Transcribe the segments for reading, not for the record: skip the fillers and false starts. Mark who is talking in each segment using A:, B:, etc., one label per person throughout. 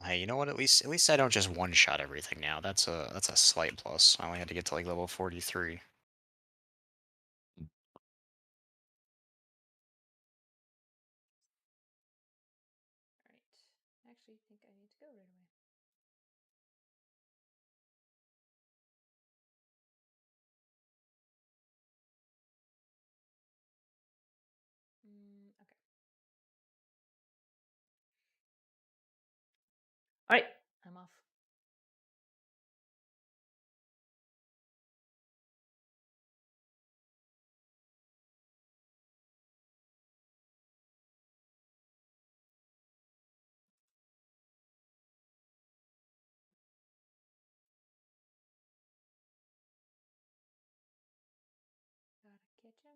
A: Hey, you know what? At least I don't just one shot everything now. That's a slight plus. I only had to get to like level 43.
B: All right. I actually think I need to go right away. Okay. All right. I'm off. Gotta catch 'em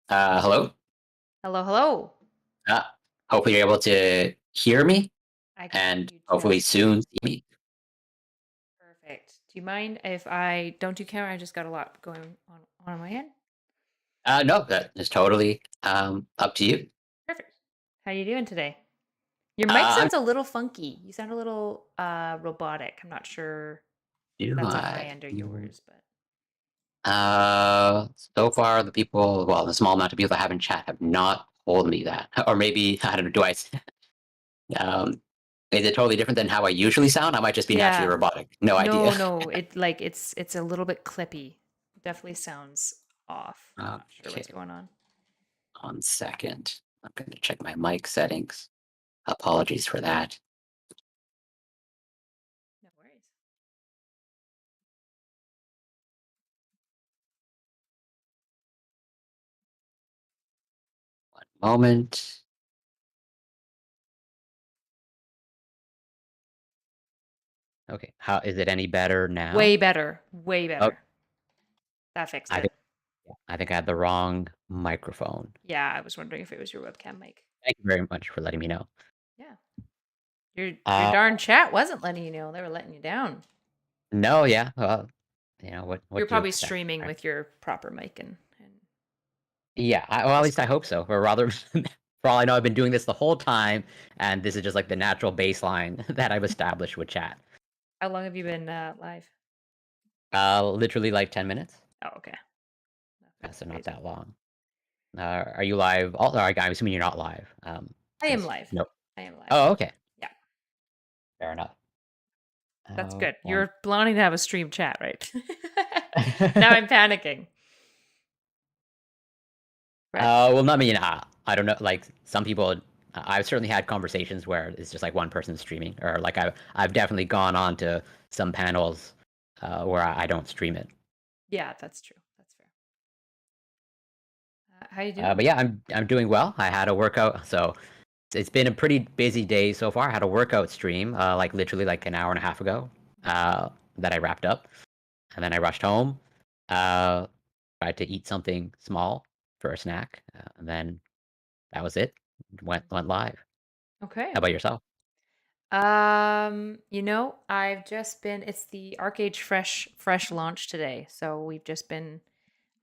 B: all.
C: Hello.
B: Hello, hello.
C: Uh, Hopefully you're able to hear me
B: I can hear
C: and
B: you
C: hopefully
B: just fine.
C: soon see me.
B: Perfect. Do you mind if I don't do camera? I just got a lot going on my end.
C: No, that is totally up to you.
B: Perfect. How you doing today? Your mic
C: I'm
B: sounds a little funky. You sound a little robotic. I'm not sure if
C: do
B: that's on my
C: I?
B: end or yours, but
C: So far the people, well, the small amount of people that have in chat have not told me that, or maybe I don't know. Um, is it totally different than how I usually sound? I might just be naturally
B: yeah.
C: robotic. No idea.
B: No, no. It's a little bit clippy. Definitely sounds off. I'm not sure what's
C: Okay,
B: going on.
C: 1 second. I'm going to check my mic settings. Apologies for that.
B: No worries.
C: 1 moment. Okay, how is it any better now?
B: Way better. Way
C: Oh,
B: better. That fixed
C: I
B: it.
C: think I think I had the wrong microphone.
B: Yeah, I was wondering if it was your webcam mic.
C: Thank you very much for letting me know.
B: Yeah. Your
C: Uh,
B: darn chat wasn't letting you know. They were letting you down.
C: no, yeah, well,
B: You're
C: what do you
B: probably
C: expect,
B: streaming
C: right?
B: with your proper mic and
C: Yeah, well, at least I
B: Discord.
C: hope so, or rather, for all I know, I've been doing this the whole time, and this is just, like, the natural baseline that I've established with chat.
B: How long have you been live?
C: Literally, like, 10 minutes?
B: Oh, okay.
C: Yeah,
B: Nothing
C: so not
B: crazy.
C: that long. Are you live al alright, I'm assuming you're not live,
B: I am
C: 'cause
B: live.
C: no.
B: I am live.
C: Oh, okay,
B: Yeah,
C: fair enough.
B: that's good.
C: One
B: You're planning to have a stream chat, right? Now I'm panicking. Right?
C: Well, not me. I don't know. Like some people, I've certainly had conversations where it's just like one person streaming, or like I've definitely gone on to some panels where I don't stream it.
B: Yeah, that's true. That's fair. How you doing?
C: But yeah, I'm doing well. I had a workout, so it's been a pretty busy day so far. I had a workout stream, like literally like an hour and a half ago, that I wrapped up, and then I rushed home, uh, tried to eat something small for a snack, and then that was it. Went live.
B: Okay.
C: How about yourself?
B: I've just been it's the Archeage fresh launch today. So we've just been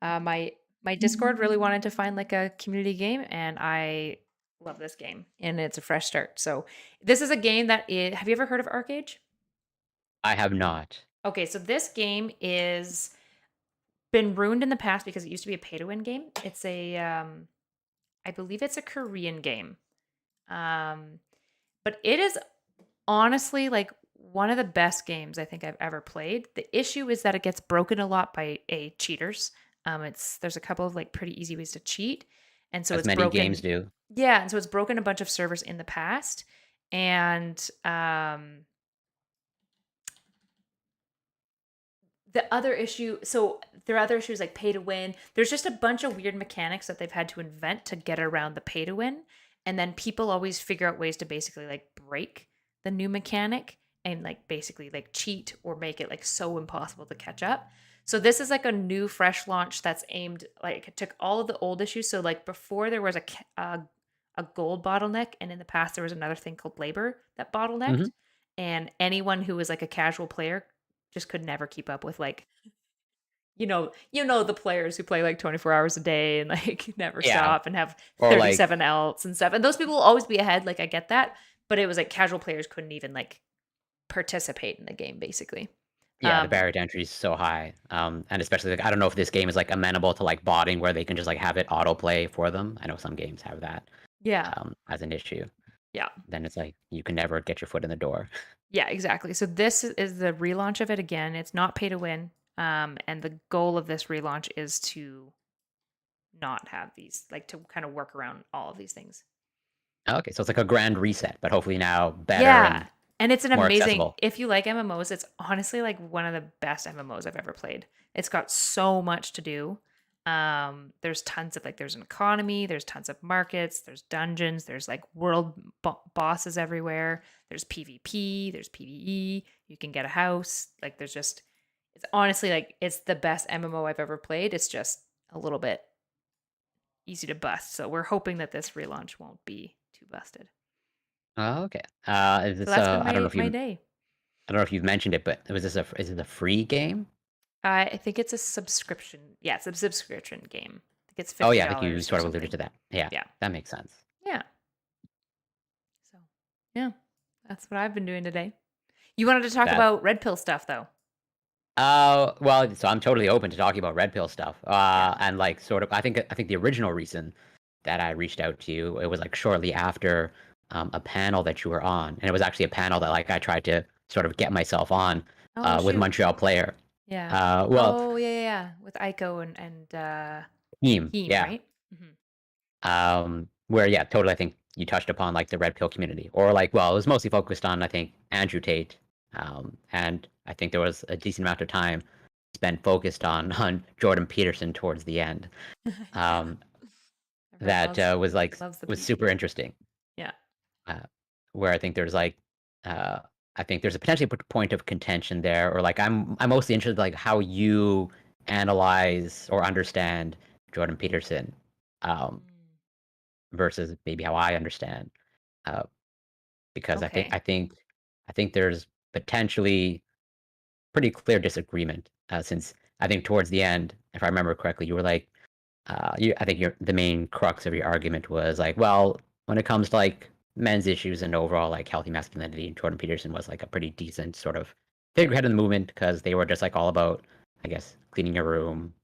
B: my Discord really wanted to find like a community game and I love this game and it's a fresh start. So this is a game have you ever heard of Archeage?
C: I have not.
B: Okay, so this game is been ruined in the past because it used to be a pay to win game. It's a I believe it's a Korean game. Um but it is honestly like one of the best games I think I've ever played. The issue is that it gets broken a lot by cheaters. It's there's a couple of like pretty easy ways to cheat, and so
C: As
B: it's
C: many games
B: broken.
C: do.
B: Yeah, and so it's broken a bunch of servers in the past, and the other issue. So there are other issues like pay to win. There's just a bunch of weird mechanics that they've had to invent to get around the pay to win, and then people always figure out ways to basically like break the new mechanic and like basically like cheat or make it like so impossible to catch up. So this is like a new fresh launch that's aimed like it took all of the old issues. So like before there was a gold bottleneck, and in the past there was another thing called labor that
C: Mhm.
B: bottlenecked, and anyone who was like a casual player just could never keep up with like you know the players who play like 24 hours a day and like never
C: Yeah,
B: stop and have
C: or like
B: 37 alts and stuff. And those people will always be ahead. Like I get that, but it was like casual players couldn't even like participate in the game basically.
C: yeah, the
B: Um,
C: barrier to entry is so high. And especially like I don't know if this game is like amenable to like botting where they can just like have it autoplay for them. I know some games have that
B: yeah,
C: as an issue.
B: yeah,
C: Then it's like you can never get your foot in the door.
B: yeah, exactly. So this is the relaunch of it again. It's not pay to win. And the goal of this relaunch is to not have these, like to kind of work around all of these things.
C: Okay, so it's like a grand reset, but hopefully now better
B: Yeah.
C: and
B: And it's an
C: more
B: amazing,
C: accessible.
B: if you like MMOs, it's honestly like one of the best MMOs I've ever played. It's got so much to do. There's tons of like, there's an economy, there's tons of markets, there's dungeons, there's like bosses everywhere. There's PvP, there's PvE. You can get a house. Like, there's just, it's honestly like, it's the best MMO I've ever played. It's just a little bit easy to bust. So we're hoping that this relaunch won't be too busted.
C: Oh, okay. Is
B: So
C: this
B: that's been
C: I don't know
B: my
C: if
B: my
C: you
B: day.
C: I don't know if you've mentioned it, but is it a free game?
B: I think it's a subscription. Yeah, it's a subscription game. I think it's
C: Oh
B: fifty
C: yeah, I think you
B: dollars or
C: sort of alluded
B: something.
C: to that. Yeah,
B: Yeah,
C: that makes sense.
B: yeah. So yeah, that's what I've been doing today. You wanted to talk
C: That
B: about red pill stuff though.
C: well, so I'm totally open to talking about red pill stuff.
B: Yeah.
C: And like sort of, I think the original reason that I reached out to you, it was like shortly after a panel that you were on, and it was actually a panel that like I tried to sort of get myself on
B: Oh
C: with
B: shoot.
C: Montreal Player.
B: Yeah.
C: Well,
B: Oh yeah, yeah, yeah. With Aiko and
C: team,
B: Heem,
C: yeah.
B: right? Hmm.
C: Where yeah, totally. I think you touched upon like the red pill community, or like well, it was mostly focused on I think Andrew Tate, and I think there was a decent amount of time spent focused on on Jordan Peterson towards the end.
B: Yeah.
C: Um,
B: Everyone
C: that was like
B: loves the
C: was super
B: PP.
C: interesting.
B: Yeah.
C: Uh, where I think there's like uh, I think there's a potentially point of contention there, or like I'm mostly interested like how you analyze or understand Jordan Peterson. Um,
B: Mm.
C: versus maybe how I understand. Uh, because
B: Okay.
C: I think there's potentially pretty clear disagreement. Since I think towards the end, if I remember correctly, you were like, I think the main crux of your argument was like, well, when it comes to like men's issues and overall like healthy masculinity, Jordan Peterson was like a pretty decent sort of figurehead in the movement because they were just like all about, I guess, cleaning your room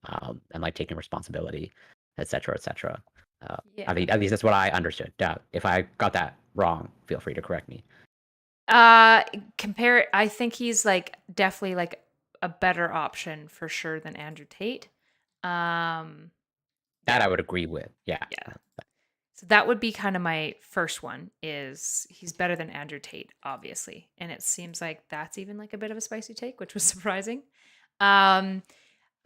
C: and like taking responsibility, etc., etc. Uh,
B: Yeah.
C: at least that's what I understood. If I got that wrong, feel free to correct me.
B: Uh, compare. I think he's like definitely like a better option for sure than Andrew Tate. Um,
C: That
B: yeah,
C: I would agree with. Yeah.
B: yeah. So that would be kind of my first one. Is he's better than Andrew Tate, obviously, and it seems like that's even like a bit of a spicy take, which was surprising. Um,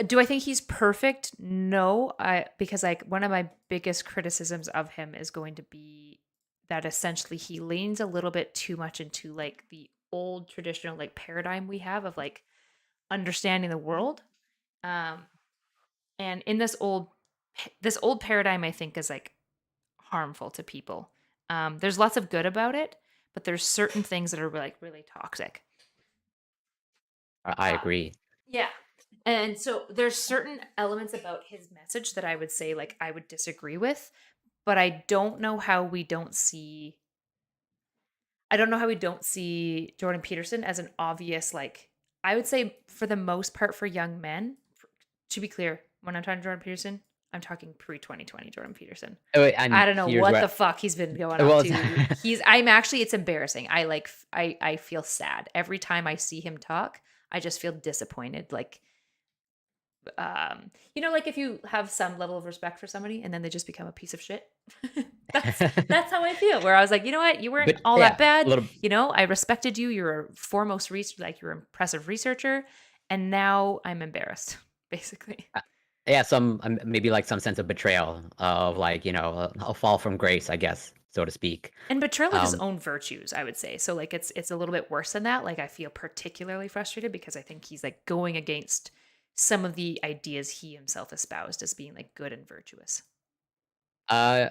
B: do I think he's perfect? No, I because like one of my biggest criticisms of him is going to be that essentially he leans a little bit too much into like the old traditional like paradigm we have of like understanding the world. Um and in this old paradigm I think is like harmful to people. There's lots of good about it, but there's certain things that are like really toxic.
C: I agree.
B: Yeah. And so there's certain elements about his message that I would say like I would disagree with, but I don't know how we don't see Jordan Peterson as an obvious like I would say for the most part for young men, to be clear, when I'm talking Jordan Peterson, I'm talking pre-2020 Jordan Peterson. I
C: And
B: don't know
C: here's
B: what the
C: what.
B: fuck he's been going up
C: Well,
B: to. I'm actually it's embarrassing. I feel sad. Every time I see him talk, I just feel disappointed. Like like if you have some level of respect for somebody and then they just become a piece of shit. That's how I feel. Where I was like, you know what, you weren't
C: but
B: all that
C: yeah, a
B: bad.
C: little.
B: I respected you. You're a foremost like you're an impressive researcher, and now I'm embarrassed, basically.
C: Yeah, some maybe like some sense of betrayal of like a fall from grace, I guess, so to speak.
B: And betrayal of his
C: Um,
B: own virtues, I would say. So like it's a little bit worse than that. Like I feel particularly frustrated because I think he's like going against some of the ideas he himself espoused as being like good and virtuous.
C: uh,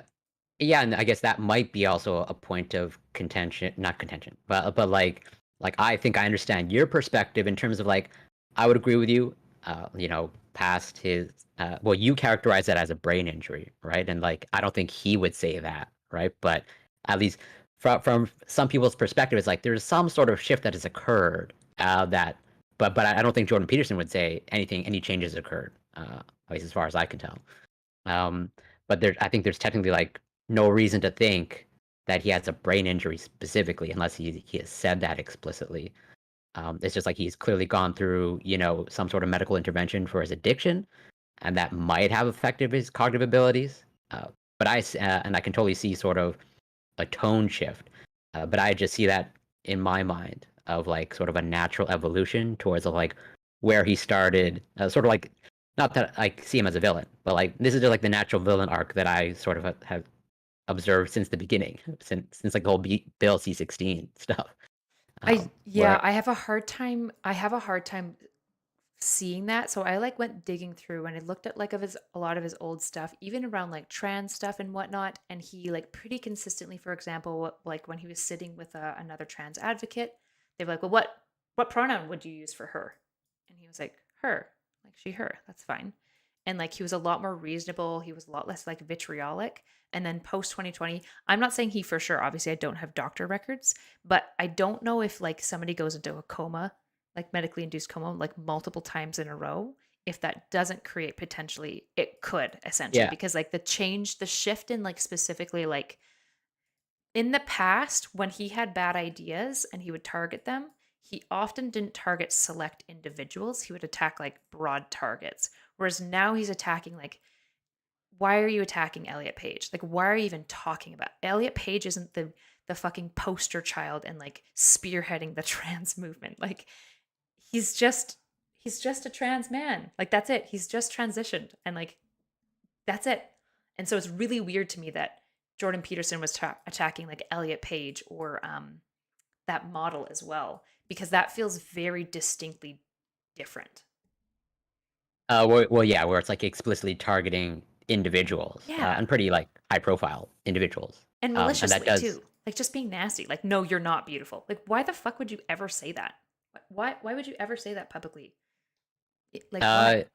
C: yeah, and I guess that might be also a point of contention, not contention, but like I think I understand your perspective in terms of like I would agree with you. past his. Well, you characterize that as a brain injury, right? And like, I don't think he would say that, right? But at least from some people's perspective, it's like there's some sort of shift that has occurred. But I don't think Jordan Peterson would say any changes occurred. At least as far as I can tell. Um, but I think there's technically like no reason to think that he has a brain injury specifically, unless he has said that explicitly. It's just like he's clearly gone through, some sort of medical intervention for his addiction, and that might have affected his cognitive abilities. But and I can totally see sort of a tone shift. But I just see that in my mind of like sort of a natural evolution towards like where he started, sort of like not that I see him as a villain, but like this is just like the natural villain arc that I sort of have observed since the beginning, since like the whole Bill C-16 stuff. Where
B: I have a hard time. I have a hard time seeing that. So I like went digging through and I looked at like a lot of his old stuff, even around like trans stuff and whatnot. And he like pretty consistently, for example, like when he was sitting with another trans advocate, they were like, "Well, what pronoun would you use for her?" And he was like, "Her," like she, her. That's fine. And like he was a lot more reasonable. He was a lot less like vitriolic. And then post 2020, I'm not saying he for sure. Obviously, I don't have doctor records, but I don't know if like somebody goes into a coma, like medically induced coma, like multiple times in a row, if that doesn't create potentially, it could essentially,
C: yeah,
B: because like the shift in like specifically like in the past when he had bad ideas and he would target them, he often didn't target select individuals. He would attack like broad targets. Whereas now he's attacking like, why are you attacking Elliot Page? Like, why are you even talking about Elliot Page? Isn't the fucking poster child and like spearheading the trans movement? Like, he's just he's just a trans man. Like that's it. He's just transitioned and like that's it. And so it's really weird to me that Jordan Peterson was attacking like Elliot Page or that model as well because that feels very distinctly different.
C: yeah, where it's like explicitly targeting individuals,
B: Yeah.
C: and pretty like high profile individuals.
B: And
C: And that
B: maliciously
C: does.
B: too. Like just being nasty. Like no, you're not beautiful. Like why the fuck would you ever say that? Why would you ever say that publicly? Like
C: Uh,
B: why?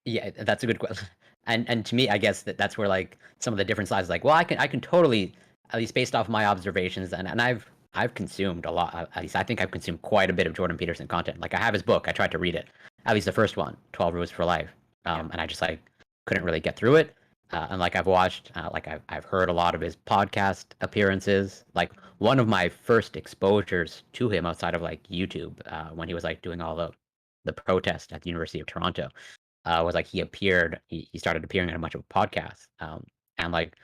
C: yeah, that's a good question. And to me, I guess that's where like some of the different sides, like, well, I can totally, at least based off my observations, and I've consumed a lot. At least I think I've consumed quite a bit of Jordan Peterson content. Like I have his book. I tried to read it, at least the first one, 12 Rules for Life.
B: Yeah.
C: And I just like couldn't really get through it. And like I've watched, like I've heard a lot of his podcast appearances. Like one of my first exposures to him outside of like YouTube, when he was like doing all the protest at the University of Toronto, was like he started appearing in a bunch of podcasts, and like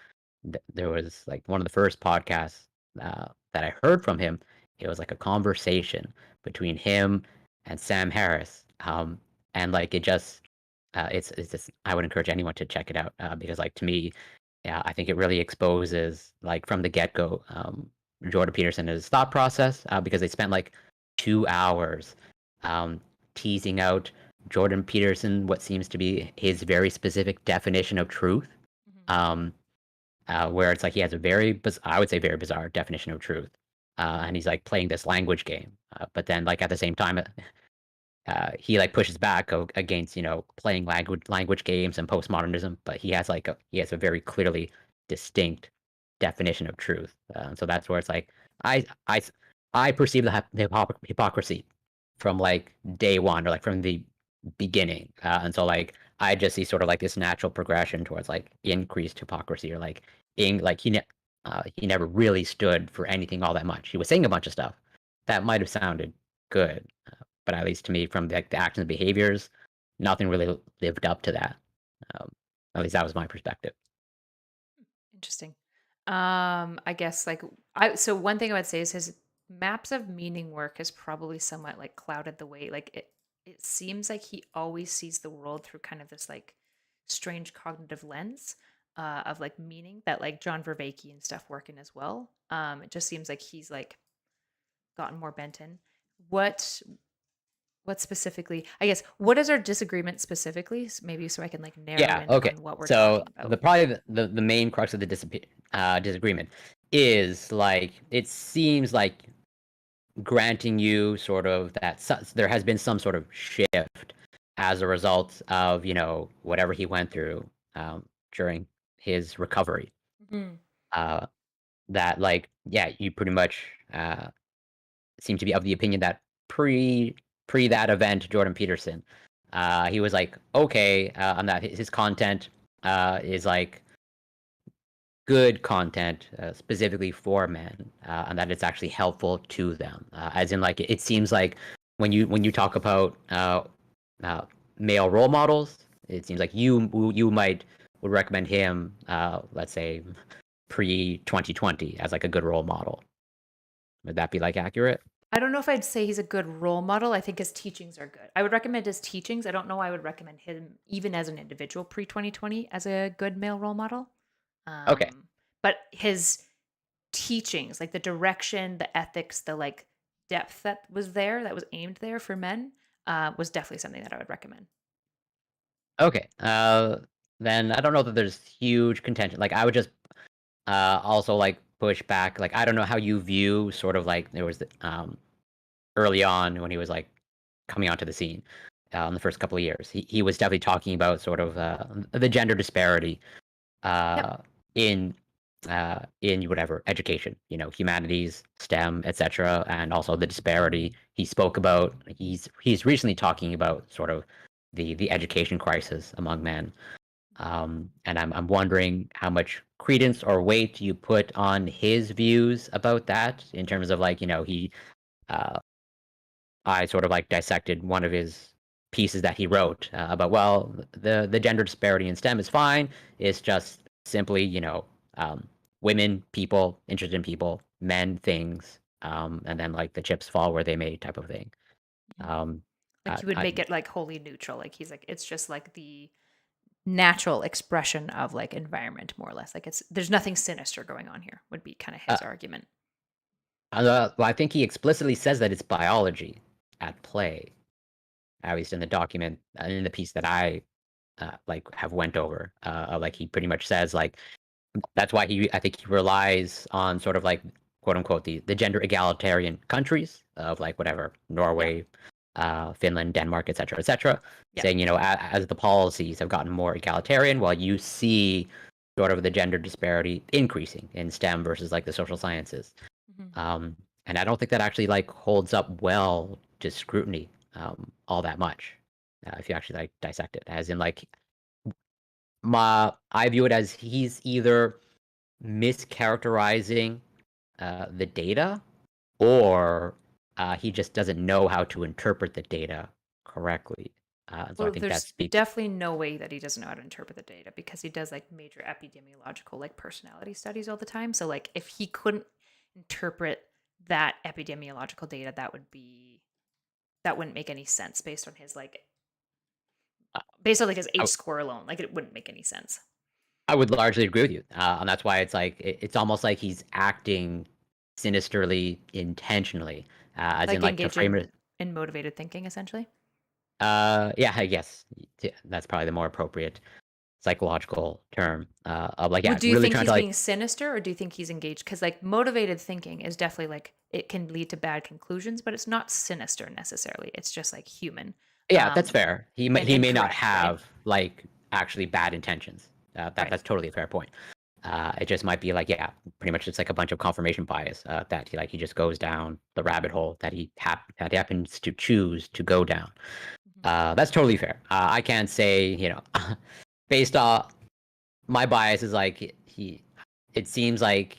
C: there was like one of the first podcasts that I heard from him. It was like a conversation between him and Sam Harris, and like it just it's just, I would encourage anyone to check it out, because like to me, yeah, I think it really exposes like from the get go, Jordan Peterson and his thought process, because they spent like 2 hours um, teasing out Jordan Peterson what seems to be his very specific definition of truth,
B: Mhm.
C: um, where it's like he has a I would say very bizarre definition of truth, and he's like playing this language game, but then like at the same time, he like pushes back against playing language games and postmodernism, but he has a very clearly distinct definition of truth. So that's where it's like I I I perceive the hypocrisy from like day one, or like from the beginning, and so like I just see sort of like this natural progression towards like increased hypocrisy, or like in like he never really stood for anything all that much. He was saying a bunch of stuff that might have sounded good, but at least to me, from the actions and behaviors, nothing really lived up to that. Um, at least that was my perspective.
B: Interesting. I guess like I so one thing I would say is his maps of meaning work has probably somewhat like clouded the way like it seems like he always sees the world through kind of this like strange cognitive lens of like meaning that like John Vervaeke and stuff work in as well. It just seems like he's like gotten more bent in. What what specifically? I guess what is our disagreement specifically? Maybe so I can like narrow
C: Yeah.
B: in
C: Okay.
B: on what we're
C: So
B: talking about.
C: the probably the main crux of the disagreement is like it seems like granting you sort of that there has been some sort of shift as a result of whatever he went through during his recovery.
B: Mhm.
C: Uh, that like yeah, you pretty much seem to be of the opinion that pre that event, Jordan Peterson, he was like okay on that his content is like good content specifically for men, and that it's actually helpful to them. As in, like it seems like when you talk about uh, male role models, it seems like you might would recommend him, let's say pre 2020 as like a good role model. Would that be like accurate?
B: I don't know if I'd say he's a good role model. I think his teachings are good. I would recommend his teachings. I don't know I would recommend him even as an individual pre 2020 as a good male role model.
C: Okay.
B: But his teachings, like the direction, the ethics, the like depth that was there, that was aimed there for men, was definitely something that I would recommend.
C: Okay. Then I don't know that there's huge contention. Like I would just also like push back. Like I don't know how you view sort of like there was early on when he was like coming onto the scene in the first couple of years. He was definitely talking about sort of the gender disparity
B: Yep.
C: uh, in in whatever education, humanities, STEM, etc., and also the disparity he spoke about. He's recently talking about sort of the education crisis among men. And I'm wondering how much credence or weight you put on his views about that in terms of like he uh, I sort of like dissected one of his pieces that he wrote about well the gender disparity in STEM is fine. It's just simply um, women, people, interested in people, men, things, and then like the chips fall where they may type of thing.
B: Mhm.
C: Um,
B: Like
C: I,
B: he would
C: I,
B: make it like wholly neutral. Like he's like, it's just like the natural expression of like environment, more or less. Like there's nothing sinister going on here, would be kind of
C: uh,
B: his argument.
C: well, I think he explicitly says that it's biology at play, at least in the document, in the piece that I like have went over. Like he pretty much says like that's why I think he relies on sort of like quote unquote the gender egalitarian countries of like whatever
B: Yeah.
C: Norway, Finland, Denmark, etc.,
B: Yeah.
C: saying as the policies have gotten more egalitarian, while you see sort of the gender disparity increasing in STEM versus like the social sciences.
B: Mhm.
C: Um, and I don't think that actually like holds up well to scrutiny all that much if you actually like dissect it, as in like I view it as he's either mischaracterizing the data, or he just doesn't know how to interpret the data correctly. So I
B: Well,
C: think that
B: there's
C: speaks.
B: definitely no way that he doesn't know how to interpret the data because he does like major epidemiological like personality studies all the time. So like if he couldn't interpret that epidemiological data, that wouldn't make any sense based on his like
C: Uh,
B: based on like his
C: I,
B: H score alone. Like it wouldn't make any sense.
C: I would largely agree with you, and that's why it's like it's almost like he's acting sinisterly, intentionally, as in
B: Like
C: like to
B: engage
C: frame it.
B: in motivated thinking essentially.
C: Yeah, I guess that's probably the more appropriate psychological term of like
B: Well,
C: yeah,
B: do you
C: really
B: think
C: trying
B: he's
C: to like
B: being sinister or do you think he's engaged? Because like motivated thinking is definitely like it can lead to bad conclusions, but it's not sinister necessarily. It's just like human
C: yeah, that's
B: um,
C: fair.
B: and
C: He may not
B: incorrect, right?
C: have like actually bad intentions.
B: Right.
C: That's totally a fair point. It just might be like yeah, pretty much it's like a bunch of confirmation bias that he just goes down the rabbit hole that that he happens to choose to go down.
B: Mhm.
C: That's totally fair. I can't say based on my bias is like he. It seems like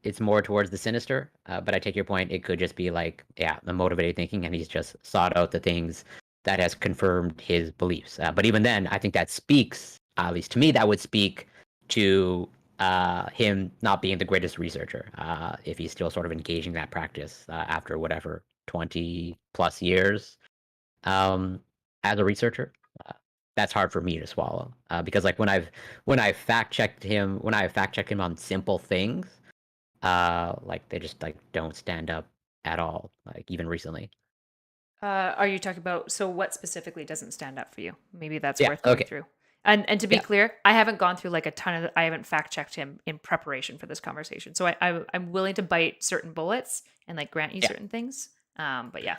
C: it's more towards the sinister. But I take your point. It could just be like, yeah, the motivated thinking, and he's just sought out the things that has confirmed his beliefs. But even then, I think that speaks, at least to me, that would speak to him not being the greatest researcher. If he's still sort of engaging that practice after whatever 20 plus years um, as a researcher. Uh, that's hard for me to swallow because like when I fact checked him on simple things like they just like don't stand up at all, like even recently.
B: Are you talking about so what specifically doesn't stand up for you? Maybe that's
C: Yeah.
B: worth going
C: Okay.
B: through. And to be
C: Yeah.
B: clear, I haven't gone through like a ton of I haven't fact checked him in preparation for this conversation. So I'm willing to bite certain bullets and like grant you
C: Yeah.
B: certain things. But yeah.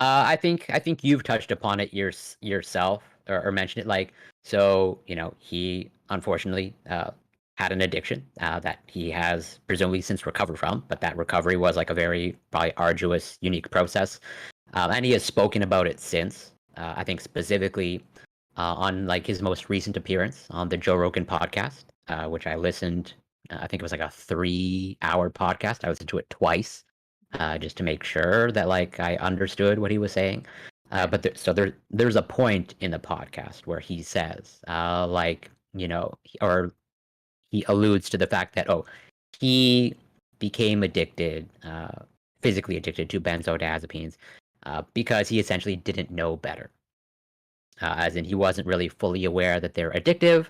C: I think you've touched upon it yourself or mentioned it. Like, so he unfortunately had an addiction that he has presumably since recovered from, but that recovery was like a very probably arduous, unique process, and he has spoken about it since. I think specifically on like his most recent appearance on the Joe Rogan podcast, which I listened. I think it was like a 3-hour podcast. I listened to it twice just to make sure that like I understood what he was saying. But there's a point in the podcast where he says like or he alludes to the fact that he became addicted, physically addicted to benzodiazepines because he essentially didn't know better. As in, he wasn't really fully aware that they're addictive,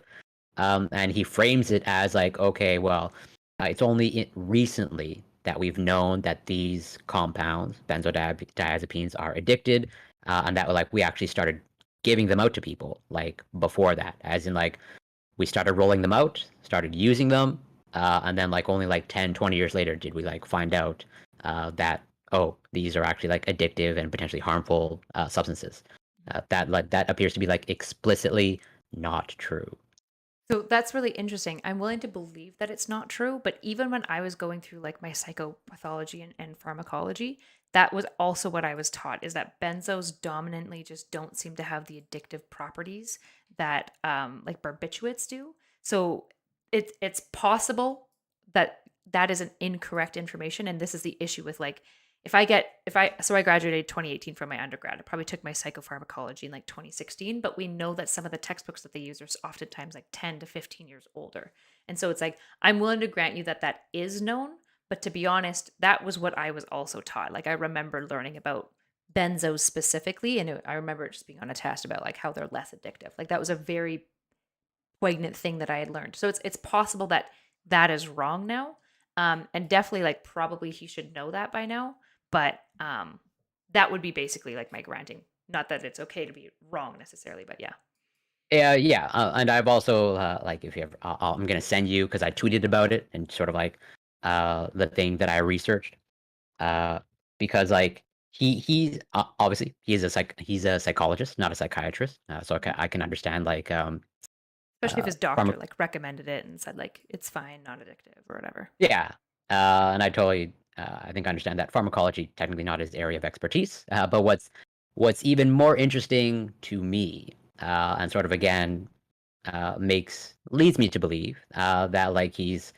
C: and he frames it as like, okay, well, it's only recently that we've known that these compounds, benzodiazepines, are addicted, and that like we actually started giving them out to people like before that, as in like we started rolling them out, started using them, and then like only like 10, 20 years later did we like find out that these are actually like addictive and potentially harmful substances. That appears to be like explicitly not true.
B: So that's really interesting. I'm willing to believe that it's not true, but even when I was going through like my psychopathology and pharmacology, that was also what I was taught is that benzos dominantly just don't seem to have the addictive properties that like barbiturates do. So it's possible that that is an incorrect information, and this is the issue with like if I graduated 2018 from my undergrad. I probably took my psychopharmacology in like 2016, but we know that some of the textbooks that they use are oftentimes like 10 to 15 years older. And so it's like I'm willing to grant you that that is known, but to be honest, that was what I was also taught. Like I remember learning about benzos specifically, and I remember it just being on a test about like how they're less addictive. Like that was a very poignant thing that I had learned. So it's possible that that is wrong now. And definitely like probably he should know that by now. But that would be basically like my granting. Not that it's okay to be wrong necessarily, but yeah.
C: Yeah, and I've also like if you ever, I'm gonna send you because I tweeted about it and sort of like the thing that I researched uh, because like he's obviously he's a psychologist, not a psychiatrist, so I can understand like
B: Especially if his doctor
C: pharma
B: like recommended it and said like it's fine, not addictive or whatever.
C: yeah, and I totally I think I understand that pharmacology technically not his area of expertise, but what's even more interesting to me and sort of again leads me to believe that like he's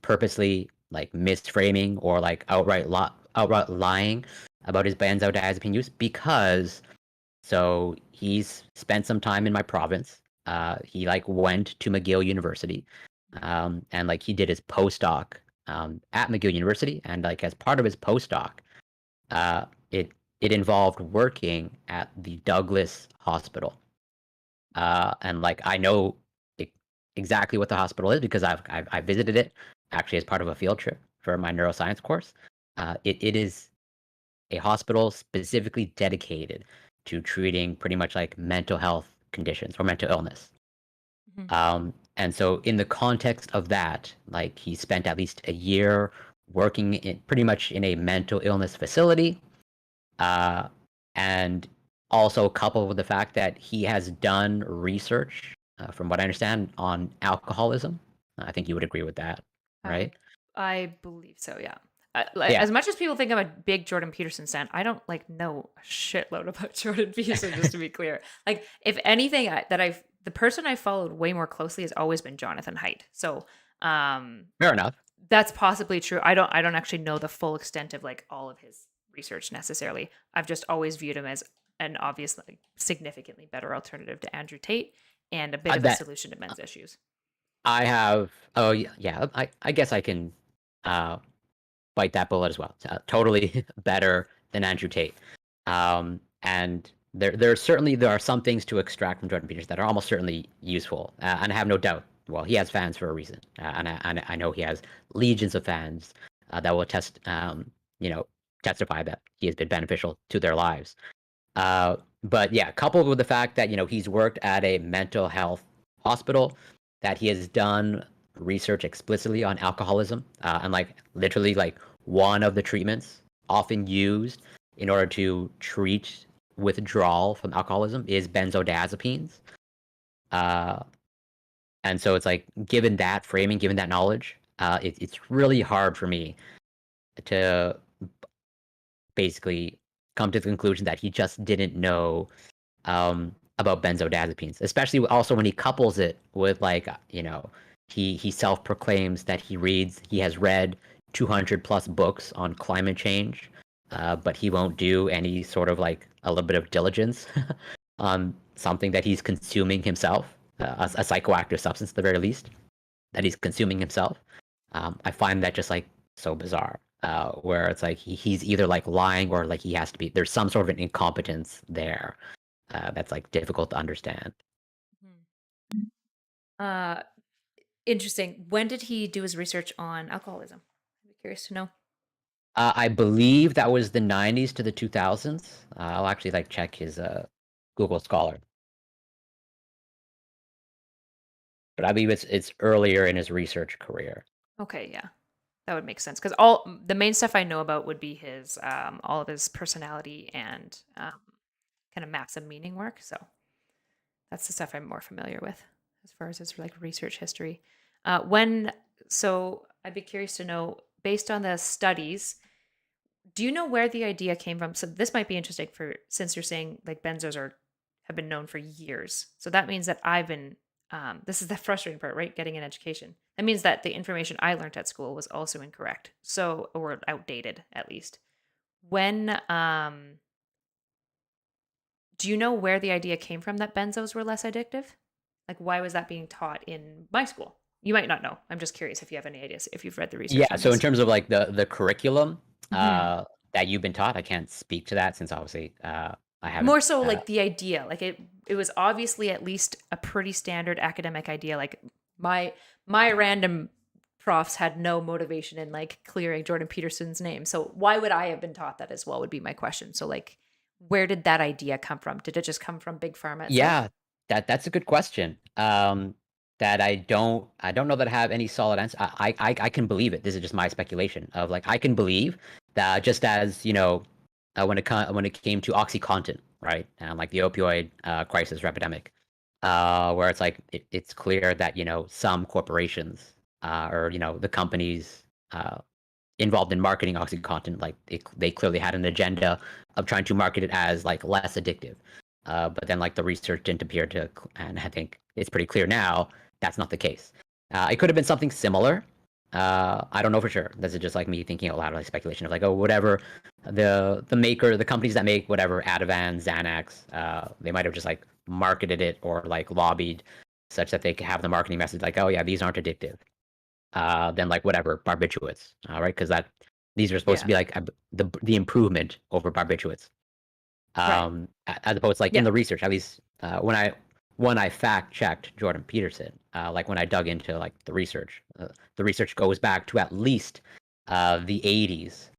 C: purposely like misframing or like outright lying about his benzodiazepine use because so he's spent some time in my province. He like went to McGill University, and like he did his postdoc at McGill University, and like as part of his postdoc, uh, it involved working at the Douglas Hospital. And like I know e- exactly what the hospital is because I visited it actually as part of a field trip for my neuroscience course. It is a hospital specifically dedicated to treating pretty much like mental health conditions or mental illness.
B: Mhm.
C: And so in the context of that, like he spent at least a year working in pretty much in a mental illness facility, uh, and also coupled with the fact that he has done research, from what I understand, on alcoholism. I think you would agree with that,
B: I
C: right?
B: I believe so, yeah.
C: Yeah,
B: As much as people think I'm a big Jordan Peterson fan, I don't like know a shitload about Jordan Peterson. Just to be clear, like if anything, the person I followed way more closely has always been Jonathan Haidt. So um,
C: fair enough.
B: that's possibly true. I don't actually know the full extent of like all of his research necessarily. I've just always viewed him as an obviously significantly better alternative to Andrew Tate and a bit of a
C: That
B: solution to men's issues.
C: I have. Oh yeah, yeah. I guess I can uh, bite that bullet as well. Totally better than Andrew Tate. And there are some things to extract from Jordan Peters that are almost certainly useful, and I have no doubt. Well, he has fans for a reason, and I know he has legions of fans that will you know, testify that he has been beneficial to their lives. But yeah, coupled with the fact that he's worked at a mental health hospital, that he has done research explicitly on alcoholism, and like literally like one of the treatments often used in order to treat withdrawal from alcoholism is benzodiazepines. Uh, and so it's like, given that framing, given that knowledge, it's really hard for me to basically come to the conclusion that he just didn't know about benzodiazepines, especially also when he couples it with like, he self proclaims that he has read 200 plus books on climate change, but he won't do any sort of like a little bit of diligence on something that he's consuming himself, a psychoactive substance at the very least that he's consuming himself. I find that just like so bizarre. Where it's like he's either like lying or like he has to be. There's some sort of an incompetence there that's like difficult to understand.
B: Hmm. Uh, Interesting. When did he do his research on alcoholism? I'd be curious to know.
C: I believe that was the '90s to the 2000s. I'll actually like check his Google Scholar, but I believe it's earlier in his research career.
B: Okay, yeah. That would make sense because all the main stuff I know about would be his all of his personality and kind of maps of meaning work. So that's the stuff I'm more familiar with as far as his like research history. When so I'd be curious to know, based on the studies, do you know where the idea came from? So this might be interesting for, since you're saying like benzos are have been known for years. So that means that I've been this is the frustrating part, right? Getting an education. That means that the information I learned at school was also incorrect. So, or outdated at least. When do you know where the idea came from that benzos were less addictive? Like why was that being taught in my school? You might not know. I'm just curious if you have any ideas, if you've read the research
C: Yeah.
B: on
C: So in
B: this.
C: terms of like the curriculum
B: Mhm.
C: that you've been taught, I can't speak to that since obviously I haven't.
B: More so like the idea. Like it was obviously at least a pretty standard academic idea. Like my random profs had no motivation in like clearing Jordan Peterson's name. So why would I have been taught that as well would be my question. So like where did that idea come from? Did it just come from Big Pharma itself?
C: Yeah, that's a good question. That I don't know that I have any solid answer. I can believe it. This is just my speculation of like I can believe that just as when it came to OxyContin, right, and like the opioid crisis or epidemic, where it's like it's clear that some corporations or the companies involved in marketing OxyContin, like they clearly had an agenda of trying to market it as like less addictive. But then like the research didn't appear to, and I think it's pretty clear now that's not the case. It could have been something similar. I don't know for sure. This is just like me thinking out loud, like speculation of like, oh, whatever the companies that make whatever Ativan, Xanax, they might have just like marketed it or like lobbied such that they could have the marketing message like, oh yeah, these aren't addictive than like whatever barbiturates, right? Because that these are supposed to
B: Yeah.
C: be like the improvement over barbiturates,
B: Right.
C: as opposed to like in
B: Yeah.
C: the research. At least when I fact checked Jordan Peterson, like when I dug into like the research goes back to at least the '80s,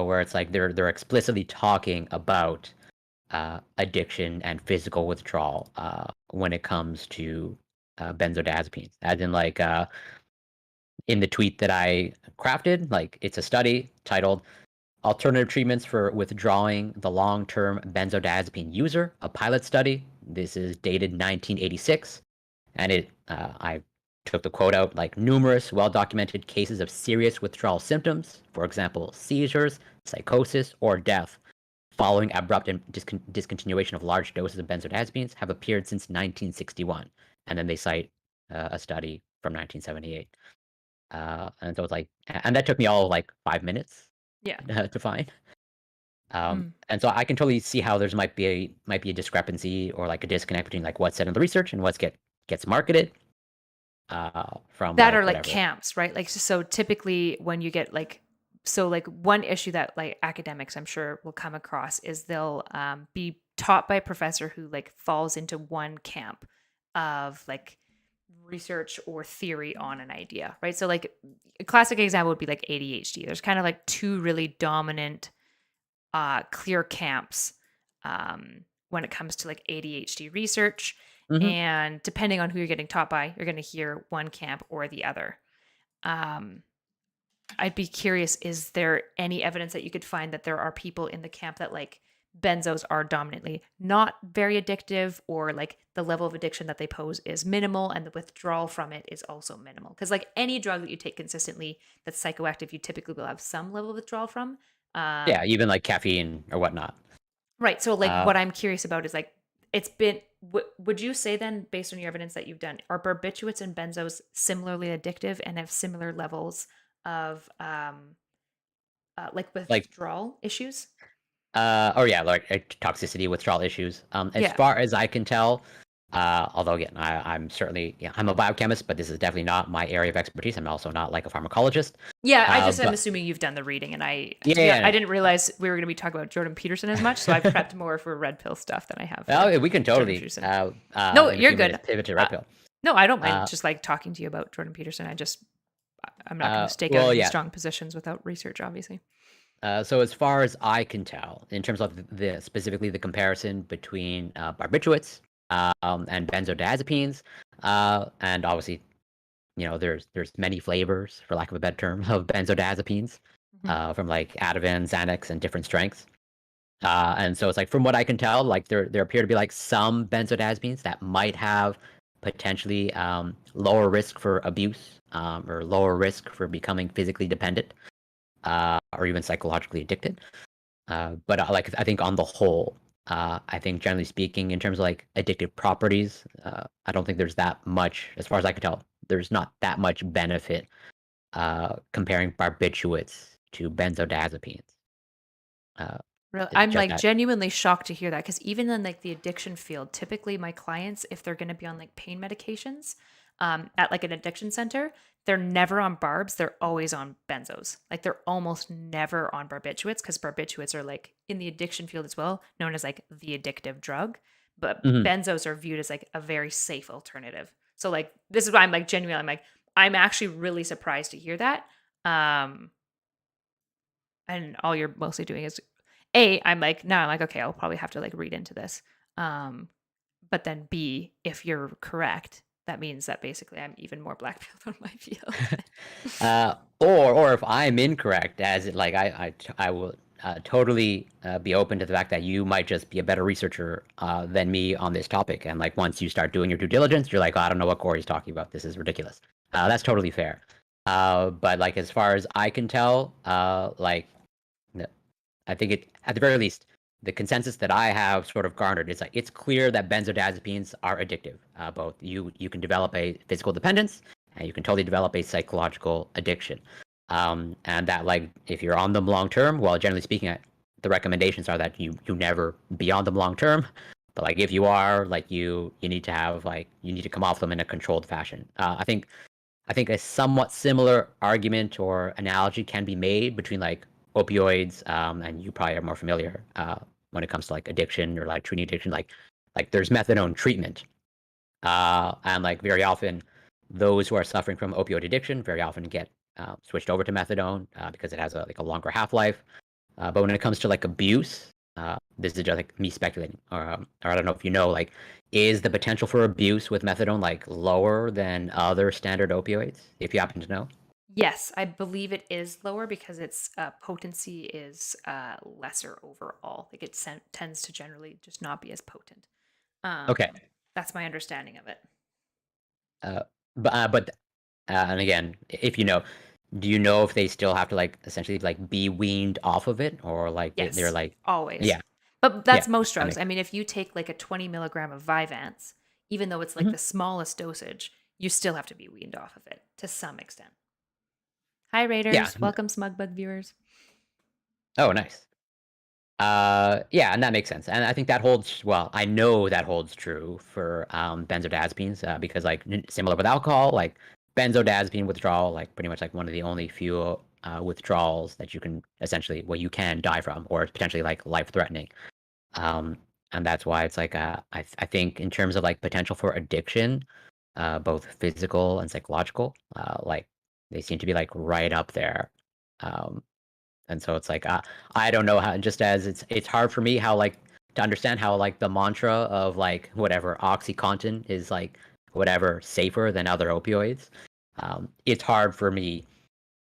C: where it's like they're explicitly talking about addiction and physical withdrawal when it comes to benzodiazepines, as in like in the tweet that I crafted. Like it's a study titled Alternative Treatments for Withdrawing the Long-Term Benzodiazepine User, a pilot study. This is dated 1986. And I took the quote out like numerous well-documented cases of serious withdrawal symptoms, for example, seizures, psychosis, or death, following abrupt discontinuation of large doses of benzodiazepines have appeared since 1961. And then they cite a study from 1978. And so it's like, and that took me all like 5 minutes
B: Yeah.
C: to find.
B: Mm.
C: And so I can totally see how there's might be a discrepancy or like a disconnect between like what's said in the research and gets marketed from
B: That
C: like
B: are like
C: whatever.
B: camps, right? Like so typically when you get like so like one issue that like academics I'm sure will come across is they'll be taught by a professor who like falls into one camp of like research or theory on an idea, right? So like a classic example would be like ADHD. There's kind of like two really dominant clear camps when it comes to like ADHD research.
C: Hmm.
B: And depending on who you're getting taught by, you're going to hear one camp or the other. Um, I'd be curious, is there any evidence that you could find that there are people in the camp that like benzos are dominantly not very addictive, or like the level of addiction that they pose is minimal and the withdrawal from it is also minimal? Because like any drug that you take consistently that's psychoactive, you typically will have some level of withdrawal from.
C: Yeah,
B: Um,
C: even like caffeine or whatnot.
B: right. So like
C: Uh,
B: what I'm curious about is like it's been. Would you say then, based on your evidence that you've done, are barbiturates and benzos similarly addictive and have similar levels of like
C: like
B: withdrawal issues?
C: or yeah, like toxicity, withdrawal issues. As
B: Yeah.
C: far as I can tell, although again, I'm certainly, yeah, I'm a biochemist, but this is definitely not my area of expertise. I'm also not like a pharmacologist.
B: Yeah, I
C: Uh,
B: just am
C: but
B: assuming you've done the reading, and
C: yeah, yeah,
B: I
C: yeah.
B: didn't realize we were going to be talking about Jordan Peterson as much, so I've prepped more for red pill stuff than I have for
C: Well, we can
B: Jordan
C: totally
B: Peterson. No,
C: in a
B: you're
C: few
B: good.
C: minutes pivot to
B: Uh,
C: red pill.
B: no, I don't mind
C: Uh,
B: just like talking to you about Jordan Peterson. I'm not going to stake out
C: well,
B: any
C: yeah.
B: strong positions without research, obviously.
C: So as far as I can tell, in terms of the specifically the comparison between barbiturates and benzodiazepines, and obviously, you know, there's many flavors, for lack of a better term, of benzodiazepines,
B: Mhm.
C: from like Ativan, Xanax, and different strengths. And so it's like, from what I can tell, like there appear to be like some benzodiazepines that might have potentially lower risk for abuse, or lower risk for becoming physically dependent, or even psychologically addicted. But like, I think on the whole, I think generally speaking, in terms of like addictive properties, I don't think there's that much, as far as I can tell, there's not that much benefit comparing barbiturates to benzodiazepines. Uh,
B: Really,
C: it's
B: I'm
C: just
B: like
C: that.
B: genuinely shocked to hear that, because even in like the addiction field, typically my clients, if they're going to be on like pain medications, at like an addiction center, they're never on barbs. They're always on benzos. Like they're almost never on barbiturates, because barbiturates are like in the addiction field as well, known as like the addictive drug. But
C: Mhm.
B: benzos are viewed as like a very safe alternative. So like this is why I'm like genuinely, I'm like I'm actually really surprised to hear that. Um, and all you're mostly doing is I'm like, now I'm like, okay, I'll probably have to like read into this. Um, but then B, if you're correct, that means that basically I'm even more black belt on my field.
C: Or if I'm incorrect, as it like I will totally be open to the fact that you might just be a better researcher than me on this topic, and like once you start doing your due diligence, you're like, oh, I don't know what Corey's talking about. This is ridiculous. That's totally fair. But like as far as I can tell, like I think it, at the very least, the consensus that I have sort of garnered is like it's clear that benzodiazepines are addictive. Both you can develop a physical dependence, and you can totally develop a psychological addiction. And that, like, if you're on them long term, well, generally speaking, the recommendations are that you never be on them long term. But like if you are, like you need to have like you need to come off them in a controlled fashion. I think a somewhat similar argument or analogy can be made between like opioids, and you probably are more familiar when it comes to like addiction or like treating addiction. Like there's methadone treatment, and like very often those who are suffering from opioid addiction very often get switched over to methadone because it has a longer half life. But when it comes to like abuse, this is just like me speculating, or I don't know if you know, like, is the potential for abuse with methadone like lower than other standard opioids? If you happen to know.
B: Yes, I believe it is lower because its potency is lesser overall. Like it tends to generally just not be as potent.
C: Okay.
B: That's my understanding of it.
C: Uh, but and again, if you know, do you know if they still have to like essentially like be weaned off of it, or like they're
B: Yes,
C: like,
B: always.
C: yeah,
B: But
C: yeah,
B: that's most
C: that
B: drugs.
C: makes
B: I mean, if you take like a 20 milligram of Vyvanse, even though it's like
C: Mhm.
B: the smallest dosage, you still have to be weaned off of it to some extent. Hi,
C: Yeah.
B: Raiders. Welcome, Smugbug viewers.
C: Oh, nice. Yeah, and that makes sense. And I think that holds, well, I know that holds true for benzodiazepines, because like similar with alcohol, like benzodiazepine withdrawal, like pretty much like one of the only few withdrawals that you can essentially, well, you can die from, or it's potentially like life threatening. Um, and that's why it's like I think in terms of like potential for addiction, both physical and psychological, like they seem to be like right up there. Um, and so it's like I don't know how. Just as it's hard for me how like to understand how like the mantra of like whatever OxyContin is like whatever safer than other opioids. It's hard for me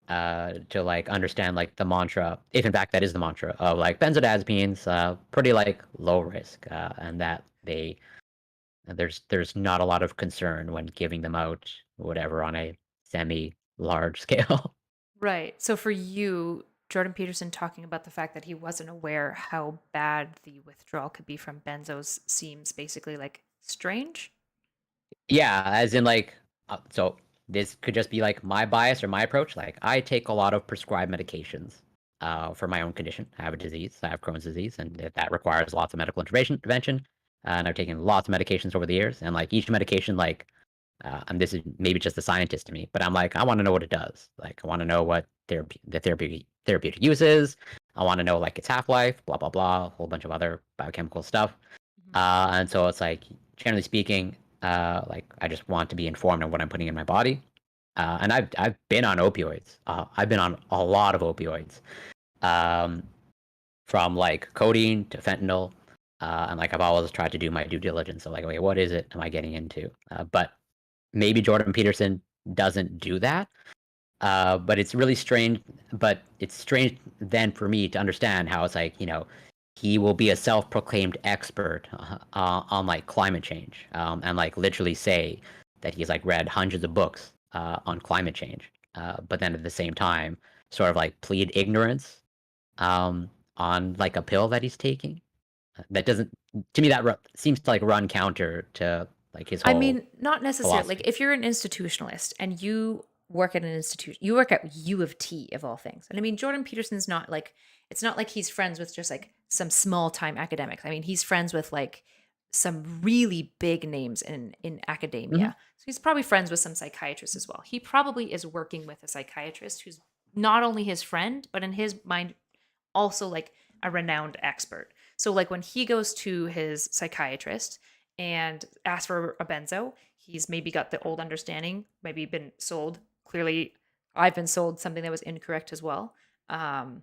C: to like understand like the mantra, if in fact that is the mantra of like benzodiazepines, pretty like low risk, and that there's not a lot of concern when giving them out, whatever, on a semi large scale.
B: Right. So for you, Jordan Peterson talking about the fact that he wasn't aware how bad the withdrawal could be from benzos seems basically like strange.
C: Yeah, as in like, so this could just be like my bias or my approach. Like I take a lot of prescribed medications for my own condition. I have a disease. I have Crohn's disease, and that requires lots of medical intervention. And I've taken lots of medications over the years, and like each medication, like, and this is maybe just a scientist to me, but I'm like, I want to know what it does. Like, I want to know what the therapeutic use is. I want to know like its half life, blah blah blah, a whole bunch of other biochemical stuff.
B: Mhm.
C: And so it's like, generally speaking, like I just want to be informed on what I'm putting in my body. And I've been on opioids. I've been on a lot of opioids, um, from like codeine to fentanyl. And like I've always tried to do my due diligence of like, okay, what is it am I getting into? But maybe Jordan Peterson doesn't do that. But it's really strange. But it's strange then for me to understand how it's like, he will be a self-proclaimed expert on like climate change, and like literally say that he's like read hundreds of books on climate change, but then at the same time sort of like plead ignorance on like a pill that he's taking. That doesn't, to me, that seems to like run counter to like his
B: I
C: whole
B: mean, not necessarily. Like
C: philosophy.
B: if you're an institutionalist and you work at an institution, you work at U of T of all things. And I mean, Jordan Peterson's not like it's not like he's friends with just like some small time academics. I mean, he's friends with like some really big names in
C: Hmm.
B: academia. So he's probably friends with some psychiatrists as well. He probably is working with a psychiatrist who's not only his friend, but in his mind also like a renowned expert. So like when he goes to his psychiatrist and asks for a benzo, he's maybe got the old understanding, maybe been sold. Clearly, I've been sold something that was incorrect as well. Um,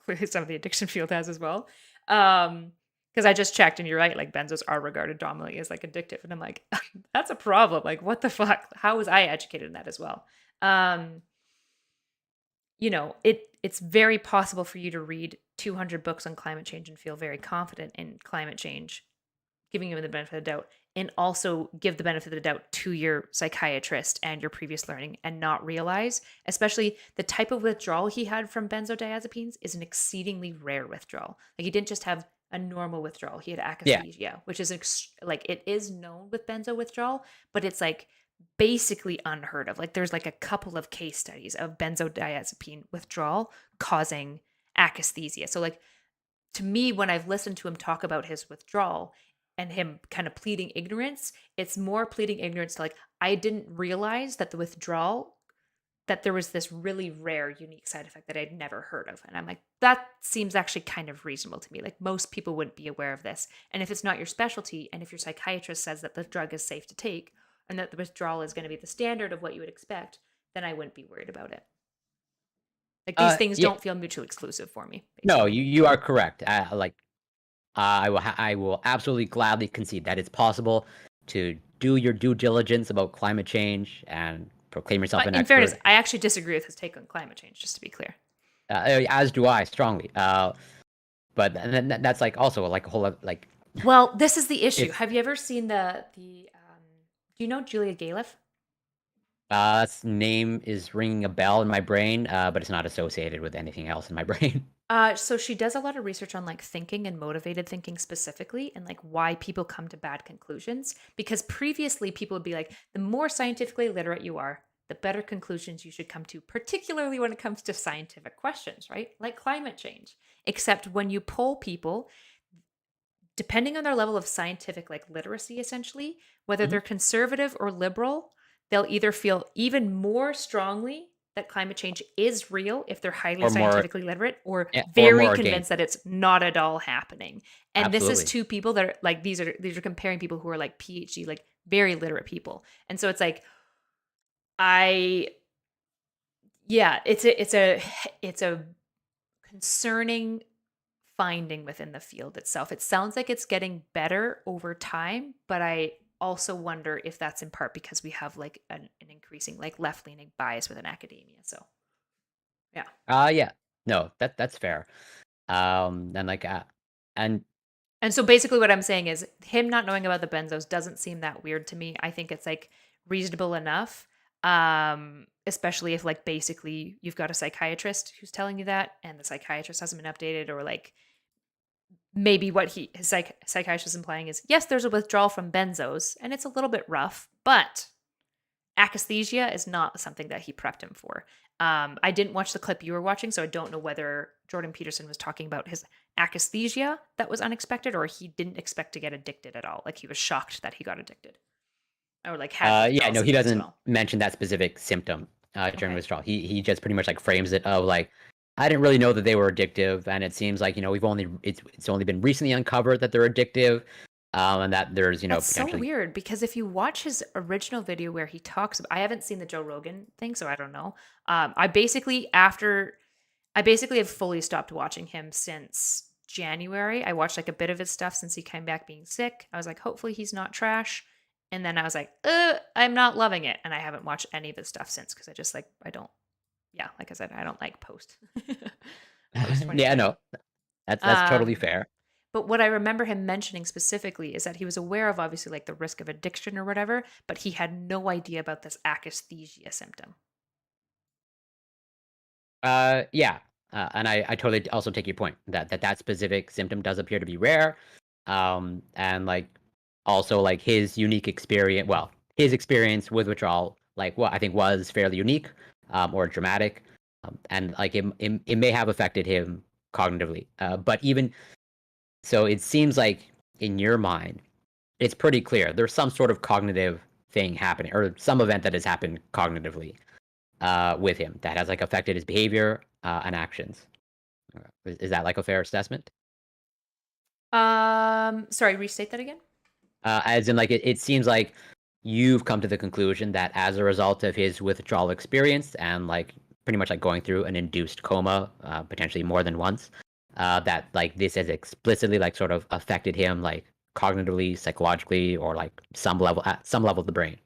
B: Clearly, some of the addiction field has as well. Because I just checked and you're right, like benzos are regarded dominantly as like addictive. And I'm like, that's a problem. Like, what the fuck? How was I educated in that as well? Um, it's very possible for you to read 200 books on climate change and feel very confident in climate change, giving you the benefit of the doubt, and also give the benefit of the doubt to your psychiatrist and your previous learning and not realize, especially the type of withdrawal he had from benzodiazepines is an exceedingly rare withdrawal. Like he didn't just have a normal withdrawal, he had
C: Yeah.
B: akathisia, which is like it is known with benzo withdrawal, but it's like basically unheard of. Like there's like a couple of case studies of benzodiazepine withdrawal causing akathisia. So like to me, when I've listened to him talk about his withdrawal and him kind of pleading ignorance, it's more pleading ignorance to like, I didn't realize that the withdrawal, that there was this really rare, unique side effect that I'd never heard of. And I'm like, that seems actually kind of reasonable to me. Like most people wouldn't be aware of this. And if it's not your specialty, and if your psychiatrist says that the drug is safe to take and that the withdrawal is going to be the standard of what you would expect, then I wouldn't be worried about it. Like these things
C: Yeah.
B: don't feel mutually exclusive for me,
C: No,
B: basically.
C: you are correct. Like I will absolutely gladly concede that it's possible to do your due diligence about climate change and proclaim yourself an
B: In fairness,
C: expert.
B: I actually disagree with his take on climate change, just to be clear.
C: As do I strongly. But and then that's like also like a whole like
B: Well, this is the issue.
C: it's
B: Have you ever seen do you know Julia Galef?
C: name is ringing a bell in my brain, but it's not associated with anything else in my brain.
B: So she does a lot of research on like thinking and motivated thinking specifically and like why people come to bad conclusions. Because previously people would be like, the more scientifically literate you are, the better conclusions you should come to, particularly when it comes to scientific questions, right? Like climate change. Except when you poll people, depending on their level of scientific like literacy essentially, whether
C: Mhm.
B: they're conservative or liberal, they'll either feel even more strongly that climate change is real if they're highly
C: Or more,
B: scientifically literate, or
C: yeah, or
B: very
C: more against.
B: convinced that it's not at all happening. And this is
C: Absolutely.
B: two people that are like these are comparing people who are like PhD, like very literate people. And so it's like I yeah, it's a concerning finding within the field itself. It sounds like it's getting better over time, but I also wonder if that's in part because we have like an increasing like left leaning bias within academia. So Yeah.
C: Yeah. No, that's fair. And like, and
B: And so basically what I'm saying is him not knowing about the benzos doesn't seem that weird to me. I think it's like reasonable enough. Especially if like basically you've got a psychiatrist who's telling you that and the psychiatrist hasn't been updated, or like maybe what his psychiatrist is implying is yes, there's a withdrawal from benzos and it's a little bit rough, but akathisia is not something that he prepped him for. I didn't watch the clip you were watching, so I don't know whether Jordan Peterson was talking about his akathisia that was unexpected, or he didn't expect to get addicted at all. Like he was shocked that he got addicted, or like had
C: yeah,
B: withdrawal
C: no, he
B: symptoms at
C: doesn't
B: all.
C: mention that specific symptom during
B: Okay.
C: withdrawal. He just pretty much like frames it of like, I didn't really know that they were addictive, and it seems like it's only been recently uncovered that they're addictive, and that there's
B: That's so
C: potentially.
B: weird because if you watch his original video where he talks about, I haven't seen the Joe Rogan thing, so I don't know. I basically have fully stopped watching him since January. I watched like a bit of his stuff since he came back being sick. I was like, hopefully he's not trash. And then I was like, I'm not loving it. And I haven't watched any of his stuff since because I just like, I don't, yeah, like I said, I don't like post
C: Yeah,
B: 2020.
C: no, that's totally
B: Um,
C: fair.
B: but what I remember him mentioning specifically is that he was aware of obviously like the risk of addiction or whatever, but he had no idea about this akathisia symptom.
C: Yeah, and I totally also take your point that specific symptom does appear to be rare, and like also like his unique experience. Well, his experience with withdrawal, like what I think was fairly unique, or dramatic, and like it may have affected him cognitively. But even so, it seems like in your mind, it's pretty clear there's some sort of cognitive thing happening, or some event that has happened cognitively with him that has like affected his behavior and actions. Is that like a fair assessment?
B: Sorry, restate that again.
C: As in, like it seems like you've come to the conclusion that as a result of his withdrawal experience and like pretty much like going through an induced coma, potentially more than once, that like this has explicitly like sort of affected him like cognitively, psychologically, or like some level of the brain.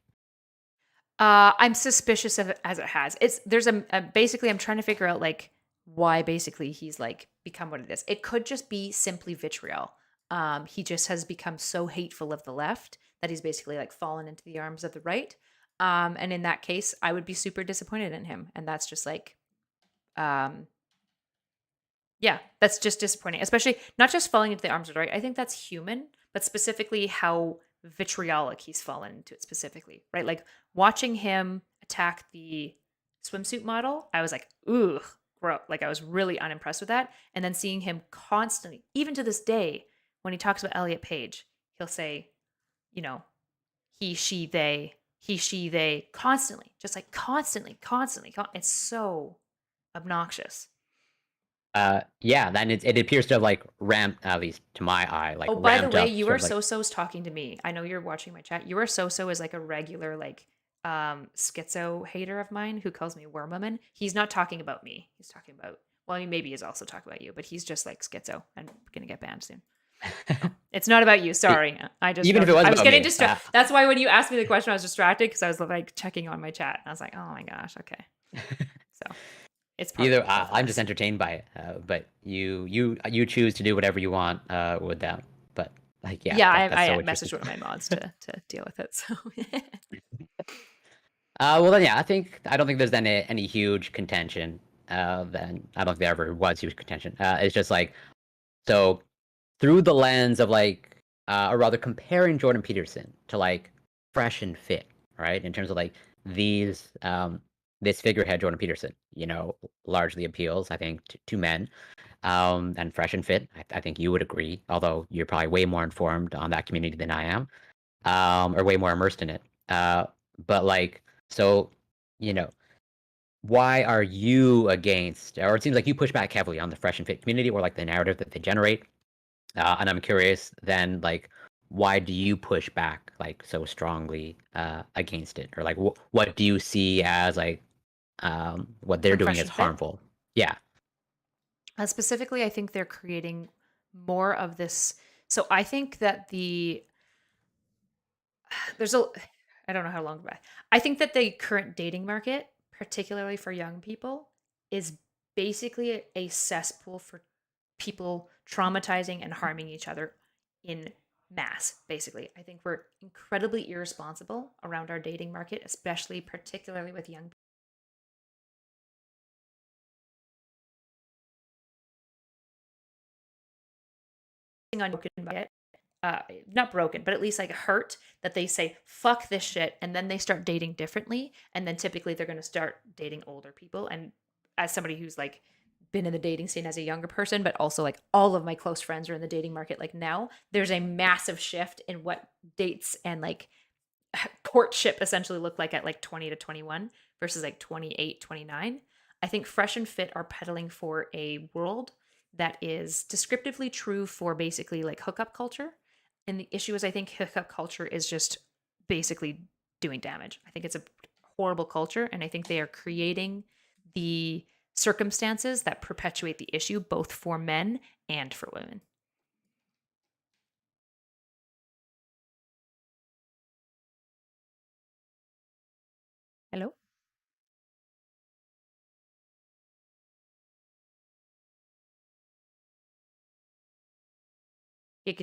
B: I'm suspicious of it as it has. There's a basically I'm trying to figure out like why basically he's like become what it is. It could just be simply vitriol. He just has become so hateful of the left that he's basically like fallen into the arms of the right. And in that case, I would be super disappointed in him. And that's just like, um, yeah, that's just disappointing, especially not just falling into the arms of the right. I think that's human, but specifically how vitriolic he's fallen into it specifically, right? Like watching him attack the swimsuit model, I was like, ooh, like I was really unimpressed with that. And then seeing him constantly, even to this day, when he talks about Elliot Page, he'll say, you know, he, she, they, constantly, just like constantly, constantly. It's so obnoxious.
C: Yeah, then it appears to have like ramped, at least to my eye, like
B: Oh, by the
C: ramped
B: way,
C: up
B: you
C: sort
B: are
C: of like.
B: so-so's talking to me. I know you're watching my chat. You are so-so is like a regular like schizo hater of mine who calls me worm woman. He's not talking about me. He's talking about, well, he maybe is also talking about you, but he's just like schizo and gonna get banned soon. So it's not about you.
C: E-
B: Sorry. I just
C: Even if it was
B: I was
C: about
B: getting
C: me,
B: distracted. That's why when you asked me the question, I was distracted because I was like checking on my chat. And I was like, oh my gosh, okay. So it's probably
C: either
B: both of
C: I'm just
B: us.
C: entertained by it, but you choose to do whatever you want with that. But like, yeah,
B: Yeah,
C: that's
B: I
C: so interesting.
B: messaged one of my mods to deal with it. So
C: Well then, yeah, I don't think there's any huge contention. Then I don't think there ever was huge contention. It's just like so through the lens of like, or rather comparing Jordan Peterson to like Fresh and Fit, right? In terms of like these, this figurehead Jordan Peterson, largely appeals, I think, to men. And Fresh and Fit, I think you would agree, although you're probably way more informed on that community than I am, or way more immersed in it. But like, so, you know, why are you against, or it seems like you push back heavily on the Fresh and Fit community or like the narrative that they generate. And I'm curious then, like, why do you push back like so strongly against it, or like what do you see as like what they're
B: from
C: doing
B: Fresh
C: as
B: and Fit.
C: harmful? Yeah.
B: Specifically, I think they're creating more of this. So I think that there's a, I don't know how long, but I think that the current dating market, particularly for young people, is basically a cesspool for people traumatizing and harming each other in mass, basically. I think we're incredibly irresponsible around our dating market, especially particularly with young people on broken by it. Not broken, but at least like hurt that they say, fuck this shit. And then they start dating differently. And then typically they're going to start dating older people. And as somebody who's like been in the dating scene as a younger person, but also like all of my close friends are in the dating market like now, there's a massive shift in what dates and like courtship essentially look like at like 20 to 21 versus like 28, 29. I think Fresh and Fit are peddling for a world that is descriptively true for basically like hookup culture. And the issue is, I think hookup culture is just basically doing damage. I think it's a horrible culture. And I think they are creating the circumstances that perpetuate the issue both for men and for women. Hello?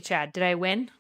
B: Chad, did I win?